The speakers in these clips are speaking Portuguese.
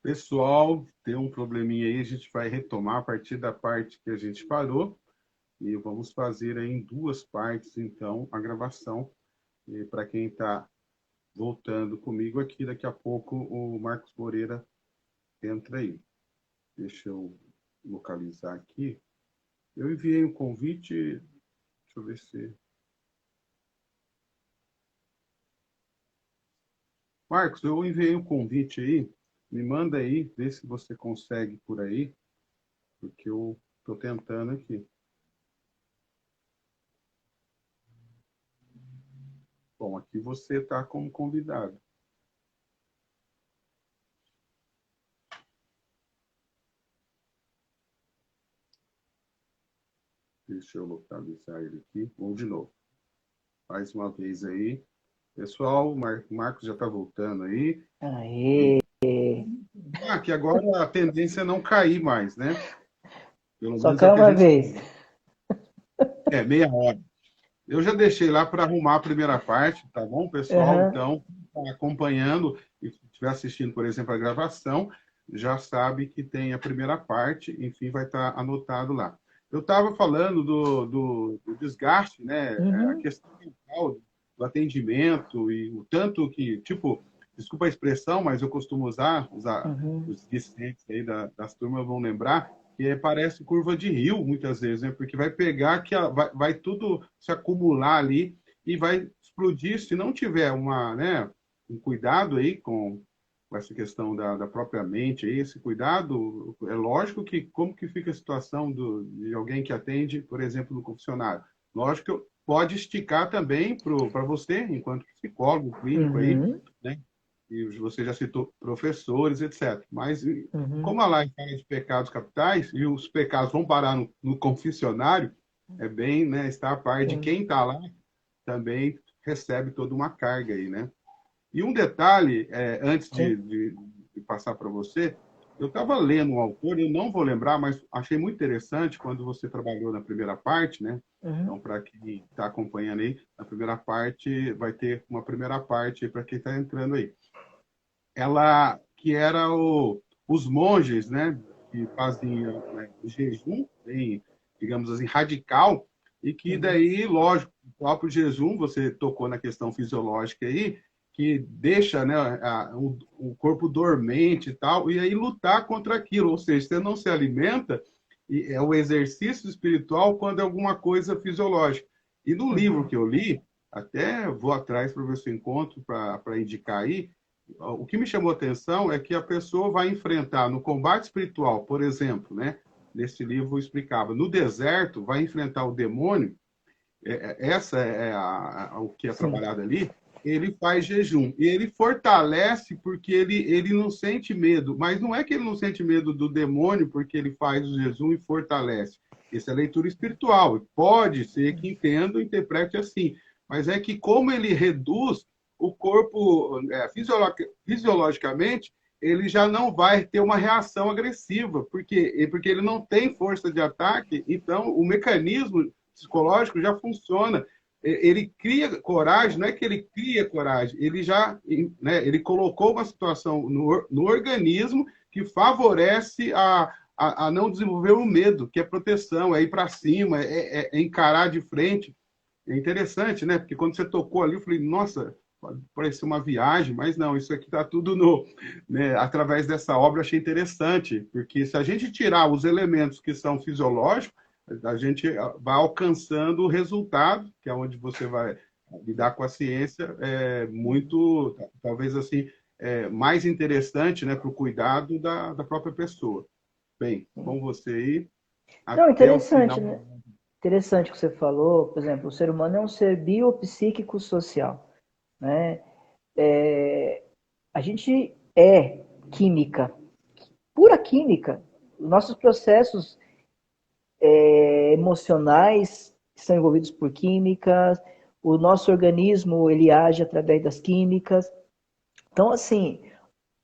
Pessoal, tem um probleminha aí, a gente vai retomar a partir da parte que a gente parou e vamos fazer aí em duas partes, então, a gravação. E para quem está voltando comigo aqui, daqui a pouco o Marcos Moreira entra aí. Deixa eu localizar aqui. Eu enviei um convite, deixa eu ver se... Marcos, eu enviei um convite aí, me manda aí, vê se você consegue por aí, porque eu estou tentando aqui. Bom, aqui você está como convidado. Deixa eu localizar ele aqui. Vamos de novo. Mais uma vez aí. Pessoal, o Marcos já está voltando aí. Aê! Que agora a tendência é não cair mais, né? Pelo Só menos é o cai que a uma gente... vez. É, meia hora. Eu já deixei lá para arrumar a primeira parte, tá bom, pessoal? Aham. Então, tá acompanhando e estiver assistindo, por exemplo, a gravação, já sabe que tem a primeira parte, enfim, vai estar anotado lá. Eu estava falando do desgaste, né? A Uhum. questão mental do atendimento e o tanto que, tipo, desculpa a expressão, mas eu costumo usar Uhum. os discentes aí das turmas vão lembrar, que parece curva de rio, muitas vezes, né? Porque vai pegar, vai tudo se acumular ali e vai explodir se não tiver um cuidado aí com essa questão da própria mente, aí, esse cuidado. É lógico que como que fica a situação de alguém que atende, por exemplo, no confessionário? Lógico que pode esticar também para você, enquanto psicólogo clínico aí, Uhum. né? E você já citou professores, etc. Mas Uhum. como a live fala de pecados capitais e os pecados vão parar no confessionário, é bem, né, estar a par de Sim. quem está lá também recebe toda uma carga aí, né? E um detalhe, antes Sim. de passar para você, eu estava lendo um autor, eu não vou lembrar, mas achei muito interessante quando você trabalhou na primeira parte, né? Uhum. Então, para quem está acompanhando aí, na primeira parte vai ter uma primeira parte para quem está entrando aí. Ela que era os monges, né, que faziam, né, o jejum, bem, digamos assim, radical, e que Uhum. daí, lógico, o próprio jejum, você tocou na questão fisiológica aí, que deixa, né, o corpo dormente e tal, e aí lutar contra aquilo, ou seja, você não se alimenta, e é o exercício espiritual quando é alguma coisa fisiológica. E no livro Uhum. que eu li, até vou atrás para ver se eu encontro para indicar aí, o que me chamou a atenção é que a pessoa vai enfrentar no combate espiritual, por exemplo, né? Nesse livro eu explicava, no deserto vai enfrentar o demônio, essa é o que é Sim. trabalhado ali, ele faz jejum. E ele fortalece porque ele não sente medo. Mas não é que ele não sente medo do demônio porque ele faz o jejum e fortalece. Essa é a leitura espiritual. Pode ser que entenda ou interprete assim. Mas é que como ele reduz o corpo fisiologicamente, ele já não vai ter uma reação agressiva, porque ele não tem força de ataque, então o mecanismo psicológico já funciona. Ele cria coragem, não é que ele cria coragem, ele já, né, ele colocou uma situação no organismo que favorece a não desenvolver o medo, que é proteção, é ir para cima, é encarar de frente. É interessante, né? Porque quando você tocou ali, eu falei, nossa, pode parecer uma viagem, mas não, isso aqui está tudo né, através dessa obra, achei interessante, porque se a gente tirar os elementos que são fisiológicos, a gente vai alcançando o resultado, que é onde você vai lidar com a ciência, muito, talvez assim, mais interessante, né, para o cuidado da própria pessoa. Bem, com você aí, Não, até o interessante, final. né? Interessante o que você falou. Por exemplo, o ser humano é um ser biopsíquico social, né? A gente é química, pura química. Os nossos processos emocionais são envolvidos por químicas. O nosso organismo ele age através das químicas. Então, assim,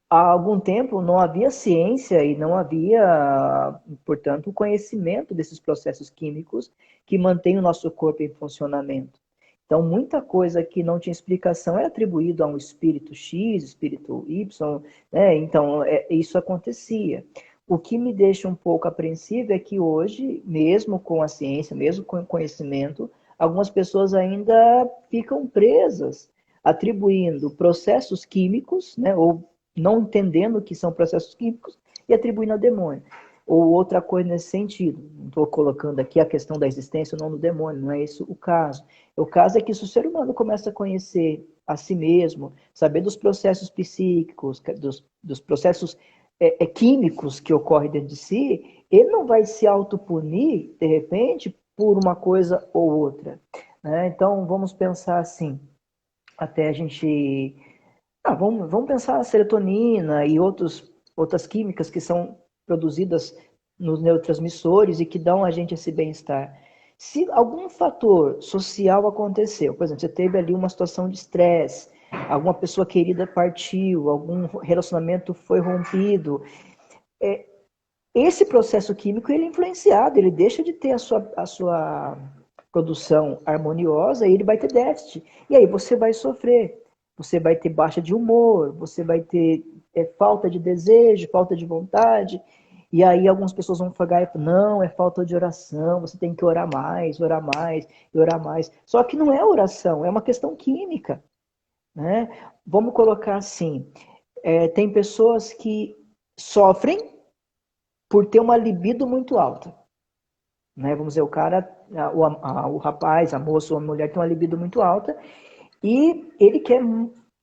há algum tempo não havia ciência e não havia, portanto, o conhecimento desses processos químicos que mantêm o nosso corpo em funcionamento. Então, muita coisa que não tinha explicação era atribuído a um espírito X, espírito Y, né? Então, isso acontecia. O que me deixa um pouco apreensivo é que hoje, mesmo com a ciência, mesmo com o conhecimento, algumas pessoas ainda ficam presas, atribuindo processos químicos, né? Ou não entendendo que são processos químicos e atribuindo a demônio. Ou outra coisa nesse sentido. Não estou colocando aqui a questão da existência ou não do demônio, não é esse o caso. O caso é que se o ser humano começa a conhecer a si mesmo, saber dos processos psíquicos, dos processos químicos que ocorrem dentro de si, ele não vai se autopunir, de repente, por uma coisa ou outra. Né? Então, vamos pensar assim, até a gente... vamos pensar a serotonina e outras químicas que são produzidas nos neurotransmissores e que dão a gente esse bem-estar. Se algum fator social aconteceu, por exemplo, você teve ali uma situação de estresse, alguma pessoa querida partiu, algum relacionamento foi rompido, esse processo químico ele é influenciado, ele deixa de ter a sua produção harmoniosa e ele vai ter déficit. E aí você vai sofrer, você vai ter baixa de humor, você vai ter falta de desejo, falta de vontade. E aí algumas pessoas vão falar, não, é falta de oração, você tem que orar mais e orar mais. Só que não é oração, é uma questão química. Né? Vamos colocar assim, tem pessoas que sofrem por ter uma libido muito alta. Né? Vamos dizer, o cara, o rapaz, a moça ou a mulher tem uma libido muito alta e ele quer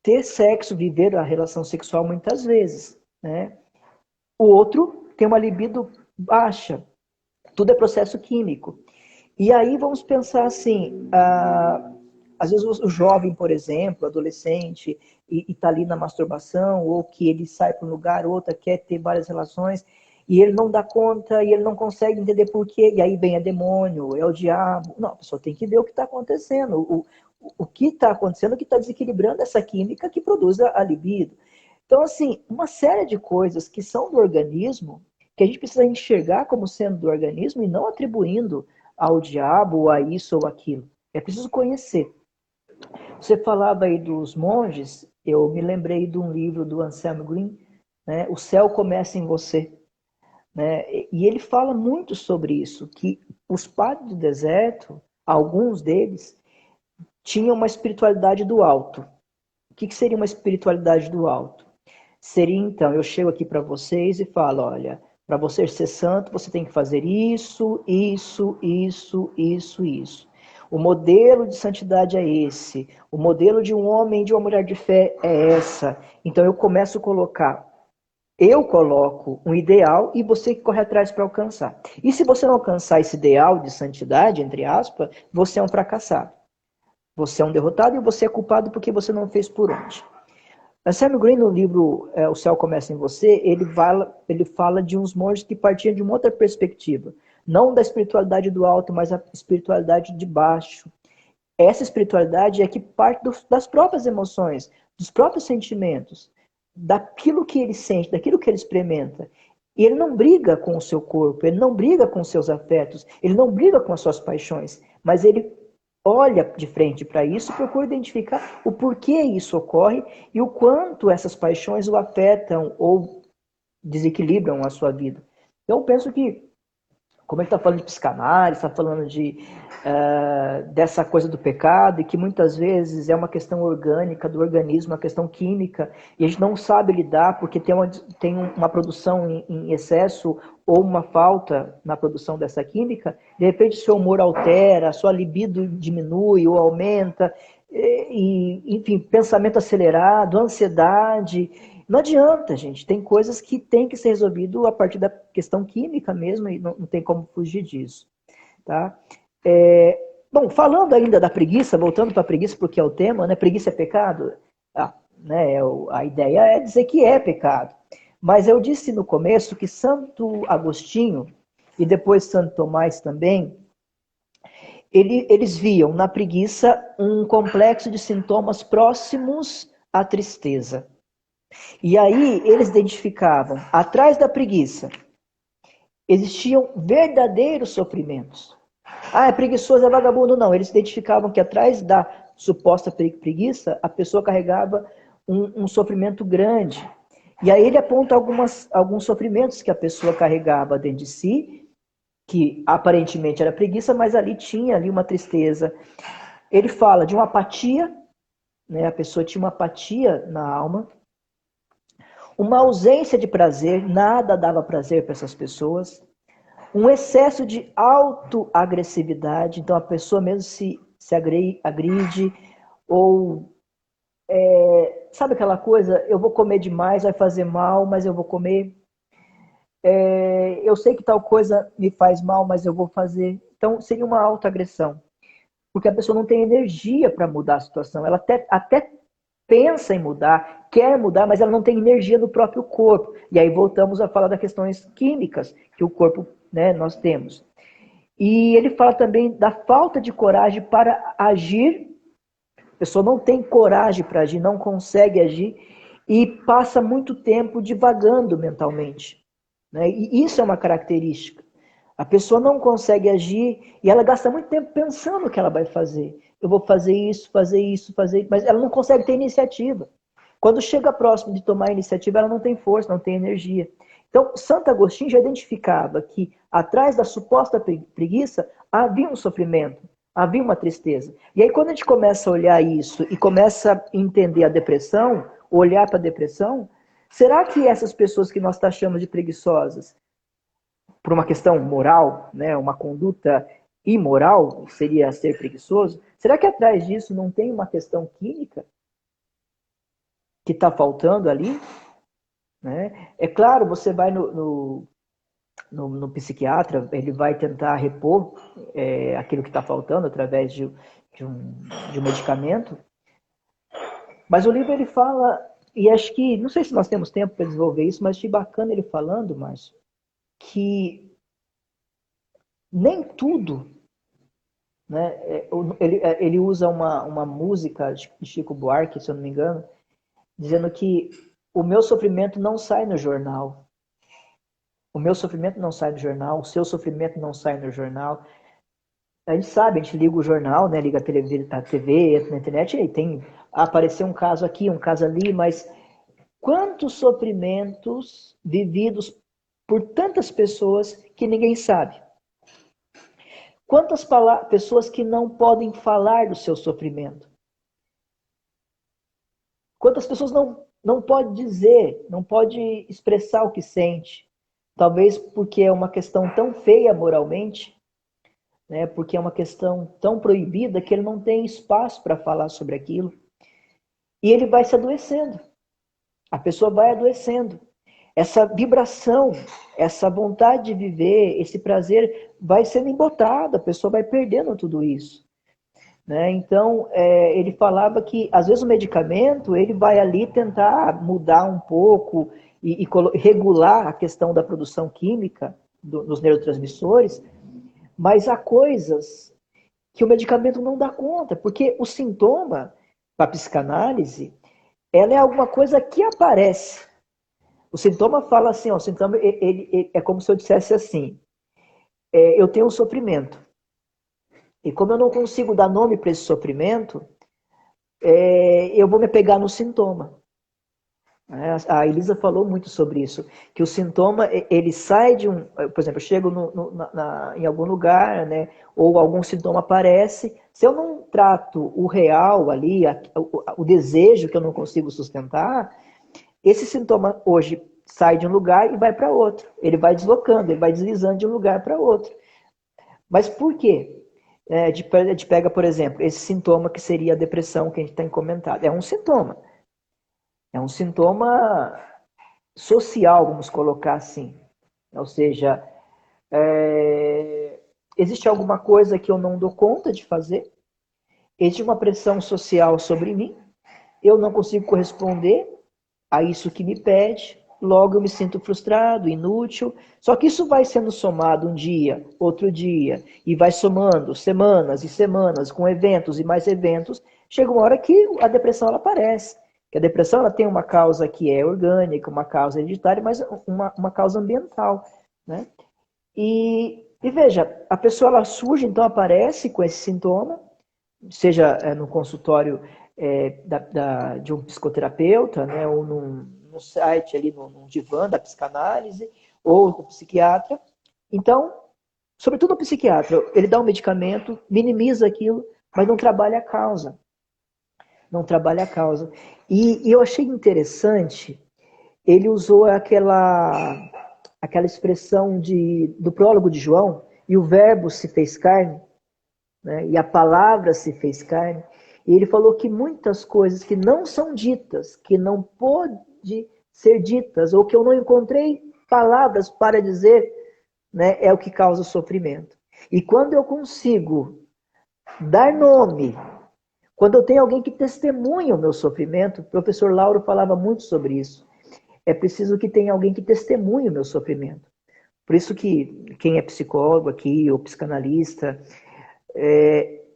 ter sexo, viver a relação sexual muitas vezes. Né? O outro tem uma libido baixa. Tudo é processo químico. E aí vamos pensar assim, às vezes o jovem, por exemplo, adolescente, e está ali na masturbação, ou que ele sai para um lugar, outra quer ter várias relações, e ele não dá conta, e ele não consegue entender por quê, e aí vem demônio, é o diabo. Não, a pessoa tem que ver o que está acontecendo. O que está acontecendo, o que está desequilibrando essa química que produz a libido. Então, assim, uma série de coisas que são do organismo, que a gente precisa enxergar como sendo do organismo e não atribuindo ao diabo, ou a isso ou aquilo. É preciso conhecer. Você falava aí dos monges, eu me lembrei de um livro do Anselmo Green, né? O Céu Começa em Você. Né? E ele fala muito sobre isso, que os padres do deserto, alguns deles, tinham uma espiritualidade do alto. O que seria uma espiritualidade do alto? Seria, então, eu chego aqui para vocês e falo, olha, para você ser santo, você tem que fazer isso, isso, isso, isso, isso. O modelo de santidade é esse. O modelo de um homem e de uma mulher de fé é essa. Então eu começo a colocar, eu coloco um ideal e você que corre atrás para alcançar. E se você não alcançar esse ideal de santidade, entre aspas, você é um fracassado. Você é um derrotado e você é culpado porque você não fez por onde. Anselmo Green, no livro O Céu Começa em Você, ele fala de uns monges que partiam de uma outra perspectiva. Não da espiritualidade do alto, mas a espiritualidade de baixo. Essa espiritualidade é que parte das próprias emoções, dos próprios sentimentos, daquilo que ele sente, daquilo que ele experimenta. E ele não briga com o seu corpo, ele não briga com os seus afetos, ele não briga com as suas paixões, mas ele olha de frente para isso e procura identificar o porquê isso ocorre e o quanto essas paixões o afetam ou desequilibram a sua vida. Então, eu penso que, como ele está falando de psicanálise, está falando dessa coisa do pecado, e que muitas vezes é uma questão orgânica do organismo, uma questão química, e a gente não sabe lidar porque tem uma produção em excesso ou uma falta na produção dessa química, de repente seu humor altera, sua libido diminui ou aumenta, enfim, pensamento acelerado, ansiedade. Não adianta, gente. Tem coisas que tem que ser resolvido a partir da questão química mesmo e não tem como fugir disso. Tá? Bom, falando ainda da preguiça, voltando para a preguiça, porque é o tema, né? Preguiça é pecado? Né? A ideia é dizer que é pecado. Mas eu disse no começo que Santo Agostinho, e depois Santo Tomás também, eles viam na preguiça um complexo de sintomas próximos à tristeza. E aí eles identificavam, atrás da preguiça, existiam verdadeiros sofrimentos. Ah, é preguiçoso, é vagabundo. Não, eles identificavam que atrás da suposta preguiça, a pessoa carregava um sofrimento grande. E aí ele aponta alguns sofrimentos que a pessoa carregava dentro de si, que aparentemente era preguiça, mas ali tinha ali uma tristeza. Ele fala de uma apatia, né? A pessoa tinha uma apatia na alma, uma ausência de prazer, nada dava prazer para essas pessoas, um excesso de autoagressividade, então a pessoa mesmo se agride, ou sabe aquela coisa, eu vou comer demais, vai fazer mal, mas eu vou comer. Eu sei que tal coisa me faz mal, mas eu vou fazer. Então seria uma autoagressão, porque a pessoa não tem energia para mudar a situação. Ela até pensa em mudar, quer mudar, mas ela não tem energia no próprio corpo. E aí voltamos a falar das questões químicas que o corpo, né, nós temos. E ele fala também da falta de coragem para agir. A pessoa não tem coragem para agir, não consegue agir e passa muito tempo divagando mentalmente, né? E isso é uma característica. A pessoa não consegue agir e ela gasta muito tempo pensando o que ela vai fazer. Eu vou fazer isso, fazer isso, fazer isso, mas ela não consegue ter iniciativa. Quando chega próximo de tomar a iniciativa, ela não tem força, não tem energia. Então, Santo Agostinho já identificava que atrás da suposta preguiça havia um sofrimento, havia uma tristeza. E aí, quando a gente começa a olhar isso e começa a entender a depressão, olhar para a depressão, será que essas pessoas que nós taxamos de preguiçosas, por uma questão moral, né, uma conduta imoral, seria ser preguiçoso, será que atrás disso não tem uma questão química que está faltando ali? Né? É claro, você vai no psiquiatra, ele vai tentar repor aquilo que está faltando através de um medicamento, mas o livro ele fala, e acho que, não sei se nós temos tempo para desenvolver isso, mas achei bacana ele falando, Márcio, que nem tudo, né, ele usa uma música de Chico Buarque, se eu não me engano, dizendo que o meu sofrimento não sai no jornal. O meu sofrimento não sai no jornal, o seu sofrimento não sai no jornal. A gente sabe, a gente liga o jornal, né, liga a TV, entra na internet, e tem apareceu um caso aqui, um caso ali, mas quantos sofrimentos vividos por tantas pessoas que ninguém sabe? Quantas pessoas que não podem falar do seu sofrimento? Quantas pessoas não pode dizer, não pode expressar o que sente? Talvez porque é uma questão tão feia moralmente, né? Porque é uma questão tão proibida que ele não tem espaço para falar sobre aquilo. E ele vai se adoecendo. A pessoa vai adoecendo. Essa vibração, essa vontade de viver, esse prazer vai sendo embotado, a pessoa vai perdendo tudo isso. Né? Então, ele falava que, às vezes, o medicamento, ele vai ali tentar mudar um pouco e regular a questão da produção química dos neurotransmissores, mas há coisas que o medicamento não dá conta, porque o sintoma, para a psicanálise, ela é alguma coisa que aparece. O sintoma fala assim, ó, o sintoma ele é como se eu dissesse assim, eu tenho um sofrimento, e como eu não consigo dar nome para esse sofrimento, eu vou me pegar no sintoma. A Elisa falou muito sobre isso, que o sintoma, ele sai de um... Por exemplo, eu chego em algum lugar, né, ou algum sintoma aparece, se eu não trato o real ali, o desejo que eu não consigo sustentar, esse sintoma hoje sai de um lugar e vai para outro. Ele vai deslocando, ele vai deslizando de um lugar para outro. Mas por quê? A gente pega, por exemplo, esse sintoma que seria a depressão que a gente tem comentado. É um sintoma. É um sintoma social, vamos colocar assim. Ou seja, existe alguma coisa que eu não dou conta de fazer, existe uma pressão social sobre mim, eu não consigo corresponder a isso que me pede, logo eu me sinto frustrado, inútil. Só que isso vai sendo somado um dia, outro dia, e vai somando semanas e semanas, com eventos e mais eventos, chega uma hora que a depressão ela aparece. Que a depressão ela tem uma causa que é orgânica, uma causa hereditária, mas uma causa ambiental. Né? E E veja, a pessoa ela surge, então aparece com esse sintoma, seja no consultório de um psicoterapeuta, né, ou num site ali, num divã da psicanálise, ou do psiquiatra. Então, sobretudo o psiquiatra, ele dá um medicamento, minimiza aquilo, mas não trabalha a causa. Não trabalha a causa. E eu achei interessante, ele usou aquela expressão do prólogo de João, e o verbo se fez carne, né? E a palavra se fez carne. E ele falou que muitas coisas que não são ditas, que não pode ser ditas, ou que eu não encontrei palavras para dizer, né, é o que causa o sofrimento. E quando eu consigo dar nome, quando eu tenho alguém que testemunha o meu sofrimento, o professor Lauro falava muito sobre isso. É preciso que tenha alguém que testemunhe o meu sofrimento. Por isso que quem é psicólogo aqui, ou psicanalista,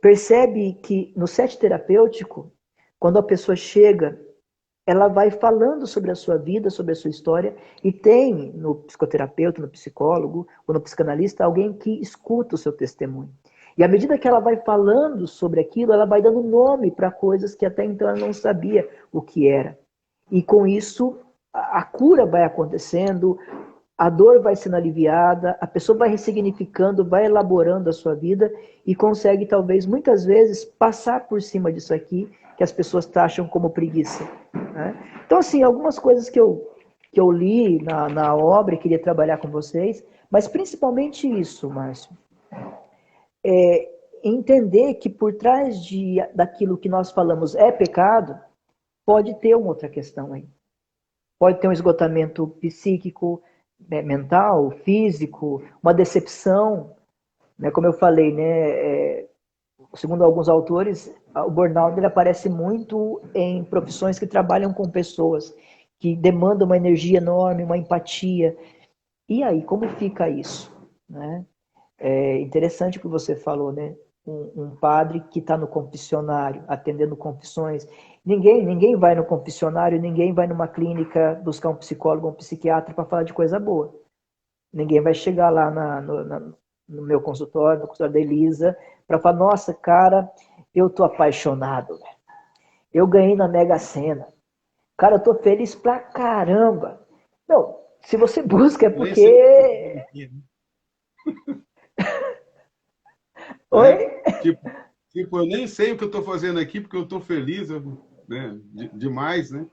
percebe que no set terapêutico, quando a pessoa chega, ela vai falando sobre a sua vida, sobre a sua história, e tem no psicoterapeuta, no psicólogo ou no psicanalista alguém que escuta o seu testemunho. E à medida que ela vai falando sobre aquilo, ela vai dando nome para coisas que até então ela não sabia o que era. E com isso, a cura vai acontecendo, a dor vai sendo aliviada, a pessoa vai ressignificando, vai elaborando a sua vida e consegue, talvez, muitas vezes, passar por cima disso aqui que as pessoas taxam como preguiça. Né? Então, assim, algumas coisas que eu li na obra e queria trabalhar com vocês, mas principalmente isso, Márcio, entender que por trás daquilo que nós falamos é pecado, pode ter uma outra questão aí. Pode ter um esgotamento psíquico, mental, físico, uma decepção, né? Como eu falei, né? Segundo alguns autores, o burnout ele aparece muito em profissões que trabalham com pessoas, que demandam uma energia enorme, uma empatia. E aí, como fica isso? Né? É interessante o que você falou, né? Um padre que está no confessionário, atendendo confissões. Ninguém vai no confessionário, ninguém vai numa clínica buscar um psicólogo, um psiquiatra para falar de coisa boa. Ninguém vai chegar lá no meu consultório, no consultório da Elisa, para falar, nossa, cara, eu tô apaixonado. Eu ganhei na Mega Sena. Cara, eu tô feliz pra caramba. Não, se você busca é Nem sei o que eu tô porque... fazendo aqui, Oi? né? Tipo, eu nem sei o que eu estou fazendo aqui porque eu estou feliz, né? Demais, né?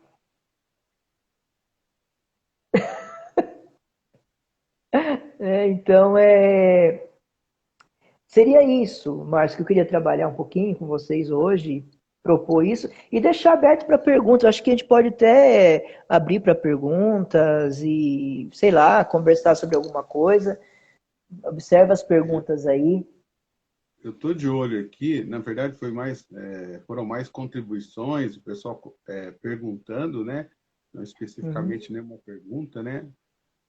Então, seria isso, Márcio, que eu queria trabalhar um pouquinho com vocês hoje, propor isso e deixar aberto para perguntas. Acho que a gente pode até abrir para perguntas e, sei lá, conversar sobre alguma coisa. Observa as perguntas aí. Eu estou de olho aqui, na verdade foram mais contribuições, o pessoal perguntando, né? Não Uhum, especificamente nenhuma pergunta, né?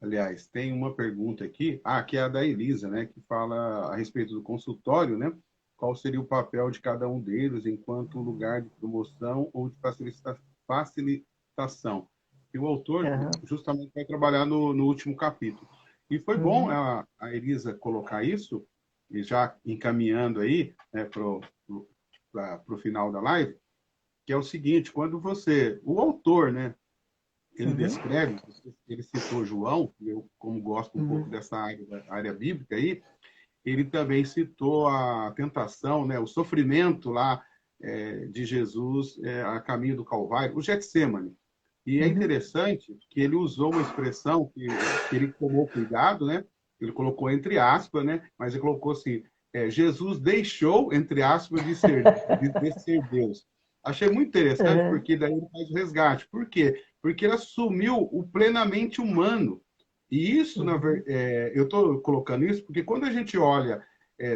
Aliás, tem uma pergunta aqui, que é a da Elisa, né? Que fala a respeito do consultório, né? Qual seria o papel de cada um deles enquanto lugar de promoção ou de facilitação? E o autor uhum, justamente vai trabalhar no último capítulo. E foi bom uhum, a Elisa colocar isso, e já encaminhando aí, né, para o final da live, que é o seguinte, o autor, né, ele uhum, descreve, ele citou João, eu como gosto um pouco uhum, dessa área bíblica aí, ele também citou a tentação, né, o sofrimento lá de Jesus a caminho do Calvário, o Getsemane. E é uhum, interessante que ele usou uma expressão que ele tomou cuidado, né? Ele colocou entre aspas, né? Mas ele colocou assim: Jesus deixou, entre aspas, de ser Deus. Achei muito interessante uhum, porque daí ele faz o resgate. Por quê? Porque ele assumiu o plenamente humano. E isso, uhum, eu estou colocando isso porque quando a gente olha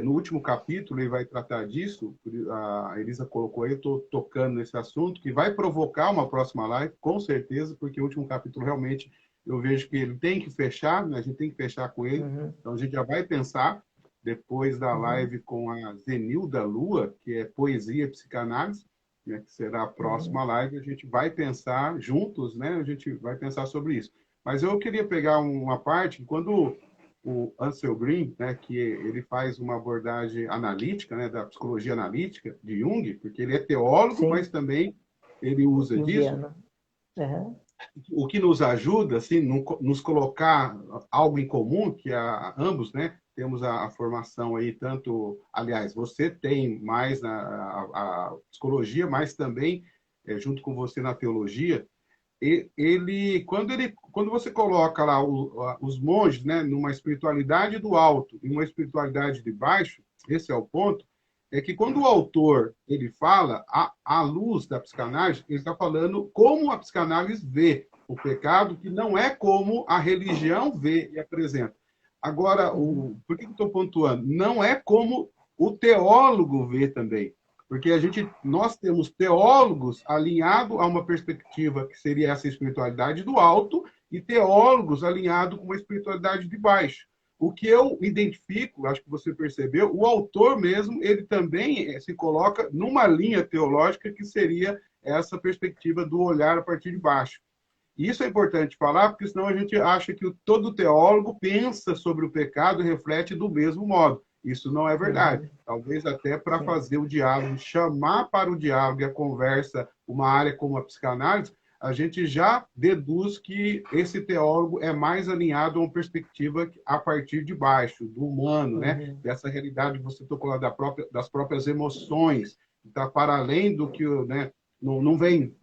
no último capítulo, ele vai tratar disso, a Elisa colocou aí, eu estou tocando nesse assunto, que vai provocar uma próxima live, com certeza, porque o último capítulo realmente eu vejo que ele tem que fechar, né? A gente tem que fechar com ele, uhum, então a gente já vai pensar, depois da uhum, live com a Zenilda Lua, que é Poesia e Psicanálise, né, que será a uhum, próxima live, a gente vai pensar juntos, né? A gente vai pensar sobre isso. Mas eu queria pegar uma parte, quando o Ansel Green, né, que ele faz uma abordagem analítica, né, da psicologia analítica de Jung, porque ele é teólogo, Sim, mas também ele usa disso, junguiano. Uhum. o que nos ajuda, assim, nos colocar algo em comum, que ambos, né, temos a formação aí, tanto, aliás, você tem mais a psicologia, mas também, junto com você na teologia, quando você coloca lá os monges, né, numa espiritualidade do alto e uma espiritualidade de baixo, esse é o ponto, é que quando o autor ele fala à luz da psicanálise, ele está falando como a psicanálise vê o pecado, que não é como a religião vê e apresenta. Agora, por que eu estou pontuando? Não é como o teólogo vê também. Porque nós temos teólogos alinhados a uma perspectiva que seria essa espiritualidade do alto e teólogos alinhados com uma espiritualidade de baixo. O que eu identifico, acho que você percebeu, o autor mesmo, ele também se coloca numa linha teológica que seria essa perspectiva do olhar a partir de baixo. E isso é importante falar, porque senão a gente acha que todo teólogo pensa sobre o pecado e reflete do mesmo modo. Isso não é verdade. Uhum. Talvez até para Sim. fazer o diálogo, chamar para o diálogo e a conversa uma área como a psicanálise, a gente já deduz que esse teólogo é mais alinhado a uma perspectiva a partir de baixo, do humano, né? Uhum. Dessa realidade que você tocou lá das próprias emoções, está para além do que, né? Não vem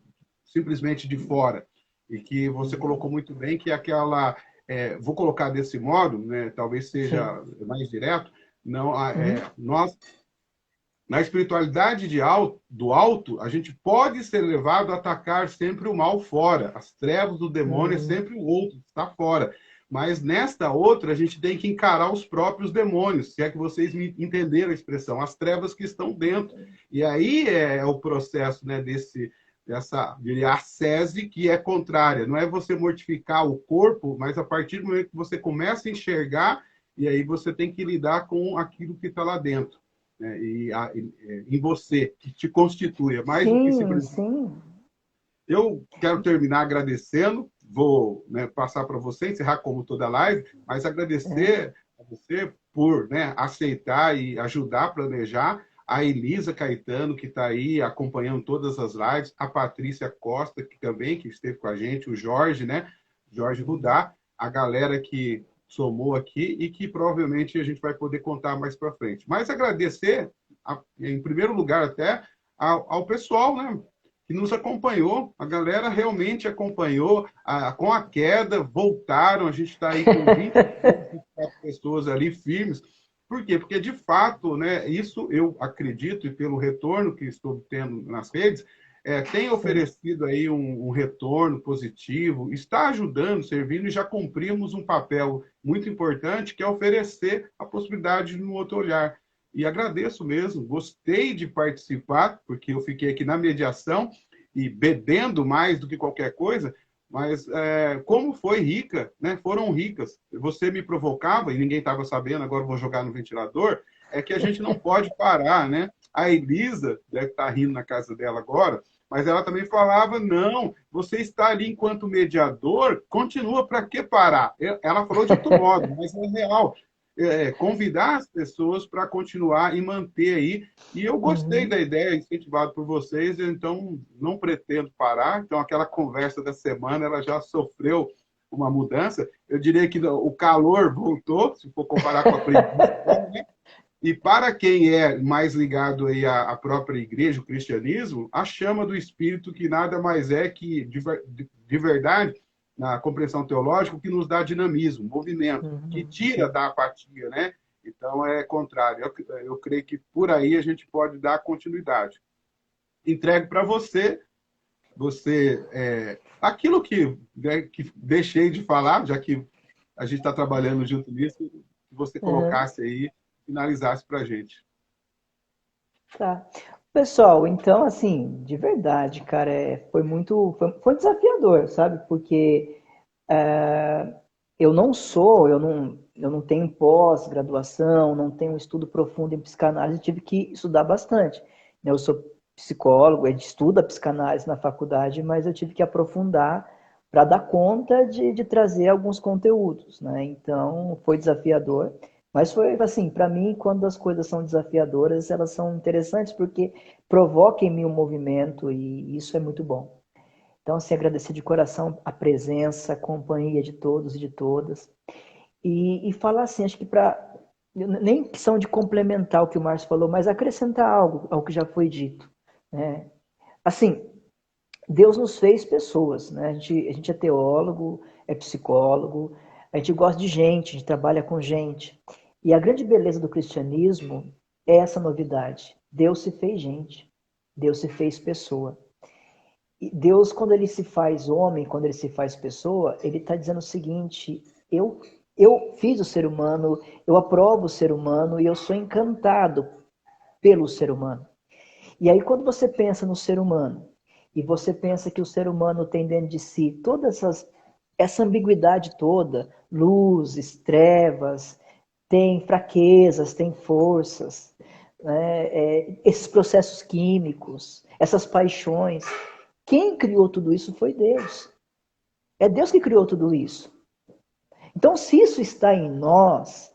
simplesmente de fora. E que você colocou muito bem que aquela, vou colocar desse modo, né? Talvez Sim. seja mais direto, não, Uhum. nós na espiritualidade do alto, a gente pode ser levado a atacar sempre o mal fora. As trevas do demônio é Uhum. sempre o outro, que está fora. Mas nesta outra, a gente tem que encarar os próprios demônios, se é que vocês me entenderam a expressão, as trevas que estão dentro. E aí é o processo, né, dessa, diria, ascese que é contrária. Não é você mortificar o corpo, mas a partir do momento que você começa a enxergar, e aí você tem que lidar com aquilo que está lá dentro, né? Em você, que te constitui, é mais do que Sim, simplesmente. sim. Eu quero terminar agradecendo, vou, né, passar para você, encerrar como toda live, mas É. agradecer a você por, né, aceitar e ajudar a planejar, a Elisa Caetano, que está aí acompanhando todas as lives, a Patrícia Costa, que também que esteve com a gente, o Jorge, né, Jorge Rudá, a galera que somou aqui e que provavelmente a gente vai poder contar mais para frente. Mas agradecer, em primeiro lugar até, ao pessoal, né, que nos acompanhou. A galera realmente acompanhou. Com a queda, voltaram. A gente está aí com 24 pessoas ali firmes. Por quê? Porque, de fato, né, isso eu acredito, e pelo retorno que estou tendo nas redes, tem Sim. oferecido aí um retorno positivo, está ajudando, servindo, e já cumprimos um papel muito importante, que é oferecer a possibilidade de um outro olhar. E agradeço mesmo, gostei de participar, porque eu fiquei aqui na mediação e bebendo mais do que qualquer coisa, mas como foi rica, né? Foram ricas. Você me provocava, e ninguém estava sabendo, agora eu vou jogar no ventilador, é que a gente não pode parar, né? A Elisa deve estar rindo na casa dela agora, mas ela também falava, não, você está ali enquanto mediador, continua, para que parar? Ela falou de outro modo, mas é real. Convidar as pessoas para continuar e manter aí. E eu gostei Uhum. da ideia, incentivado por vocês, então não pretendo parar. Então, aquela conversa da semana, ela já sofreu uma mudança. Eu diria que o calor voltou, se for comparar com a preguiça, né? E para quem é mais ligado aí à própria igreja, o cristianismo, a chama do Espírito, que nada mais é que, de verdade, na compreensão teológica, o que nos dá dinamismo, movimento, que Uhum. tira Sim. da apatia, né? Então, é contrário. Eu creio que por aí a gente pode dar continuidade. Entrego para você, aquilo que, né, que deixei de falar, já que a gente está trabalhando junto nisso, que você Uhum. colocasse aí, finalizasse para a gente. Tá. Pessoal, então, assim, de verdade, cara, foi desafiador, sabe? Porque eu não tenho pós-graduação, não tenho um estudo profundo em psicanálise, tive que estudar bastante. Eu sou psicólogo, a gente estuda psicanálise na faculdade, mas eu tive que aprofundar para dar conta de trazer alguns conteúdos, né? Então, foi desafiador, mas foi assim, para mim, quando as coisas são desafiadoras, elas são interessantes porque provocam em mim um movimento e isso é muito bom. Então, assim, agradecer de coração a presença, a companhia de todos e de todas. E falar assim, acho que para nem questão de complementar o que o Márcio falou, mas acrescentar algo ao que já foi dito, né? Assim, Deus nos fez pessoas, né? A gente é teólogo, é psicólogo, a gente gosta de gente, a gente trabalha com gente. E a grande beleza do cristianismo é essa novidade. Deus se fez gente, Deus se fez pessoa. E Deus, quando ele se faz homem, quando ele se faz pessoa, ele está dizendo o seguinte: eu, eu fiz o ser humano, eu aprovo o ser humano e eu sou encantado pelo ser humano. E aí, quando você pensa no ser humano, e você pensa que o ser humano tem dentro de si toda essa ambiguidade toda, luzes, trevas, tem fraquezas, tem forças, né? Esses processos químicos, essas paixões. Quem criou tudo isso foi Deus. É Deus que criou tudo isso. Então, se isso está em nós,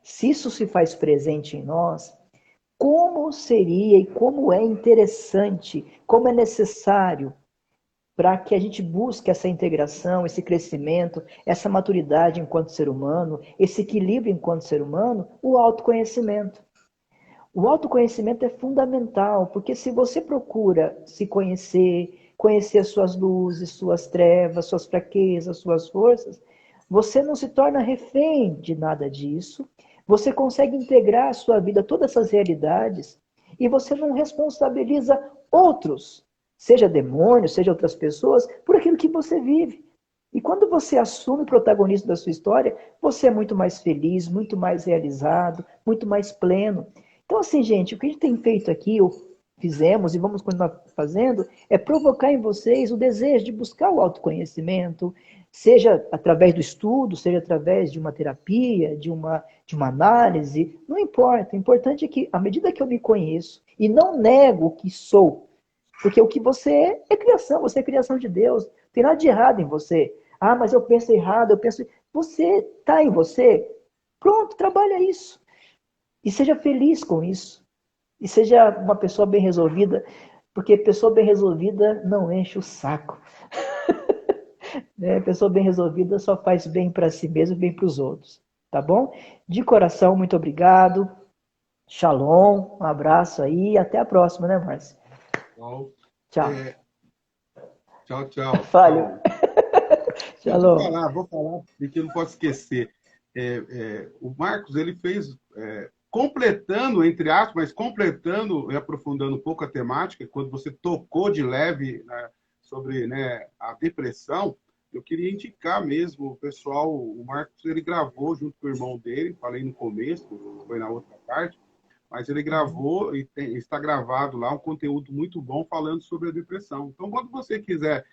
se isso se faz presente em nós, como seria e como é interessante, como é necessário para que a gente busque essa integração, esse crescimento, essa maturidade enquanto ser humano, esse equilíbrio enquanto ser humano, o autoconhecimento. O autoconhecimento é fundamental, porque se você procura se conhecer, conhecer as suas luzes, suas trevas, suas fraquezas, suas forças, você não se torna refém de nada disso, você consegue integrar a sua vida a todas essas realidades e você não responsabiliza outros, seja demônios, seja outras pessoas, por aquilo que você vive. E quando você assume o protagonismo da sua história, você é muito mais feliz, muito mais realizado, muito mais pleno. Então, assim, gente, o que a gente tem feito aqui, ou fizemos e vamos continuar fazendo, é provocar em vocês o desejo de buscar o autoconhecimento, seja através do estudo, seja através de uma terapia, de uma análise, não importa. O importante é que, à medida que eu me conheço e não nego o que sou, porque o que você é criação, você é criação de Deus, não tem nada de errado em você. Ah, mas eu penso errado, eu penso. Você está em você, pronto, trabalha isso. E seja feliz com isso. E seja uma pessoa bem resolvida, porque pessoa bem resolvida não enche o saco. Né? Pessoa bem resolvida só faz bem para si mesmo e bem para os outros. Tá bom? De coração, muito obrigado. Shalom, um abraço aí e até a próxima, né, Márcio? Então, Tchau. tchau, tchau. Falho. Eu vou Shalom. falar, porque eu não posso esquecer. O Marcos, ele fez, completando, entre aspas, mas completando e aprofundando um pouco a temática, quando você tocou de leve, né, sobre, né, a depressão, eu queria indicar mesmo, o pessoal, o Marcos, ele gravou junto com o irmão dele, falei no começo, foi na outra parte, mas ele gravou e está gravado lá um conteúdo muito bom falando sobre a depressão. Então, quando você quiser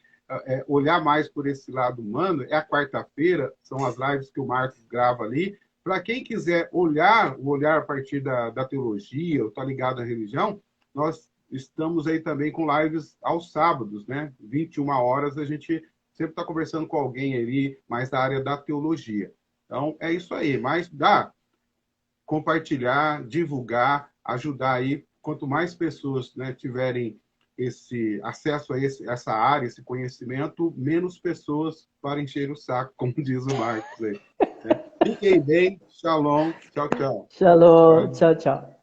olhar mais por esse lado humano, é a quarta-feira, são as lives que o Marcos grava ali. Para quem quiser olhar a partir da teologia, ou está ligado à religião, nós estamos aí também com lives aos sábados, né? 21 horas, a gente sempre está conversando com alguém ali, mais da área da teologia. Então, é isso aí. Mas dá compartilhar, divulgar, ajudar aí. Quanto mais pessoas, né, tiverem esse acesso a essa área, esse conhecimento, menos pessoas para encher o saco, como diz o Marcos aí. Né? Fiquem bem, shalom, tchau, tchau. Shalom. Tchau, tchau.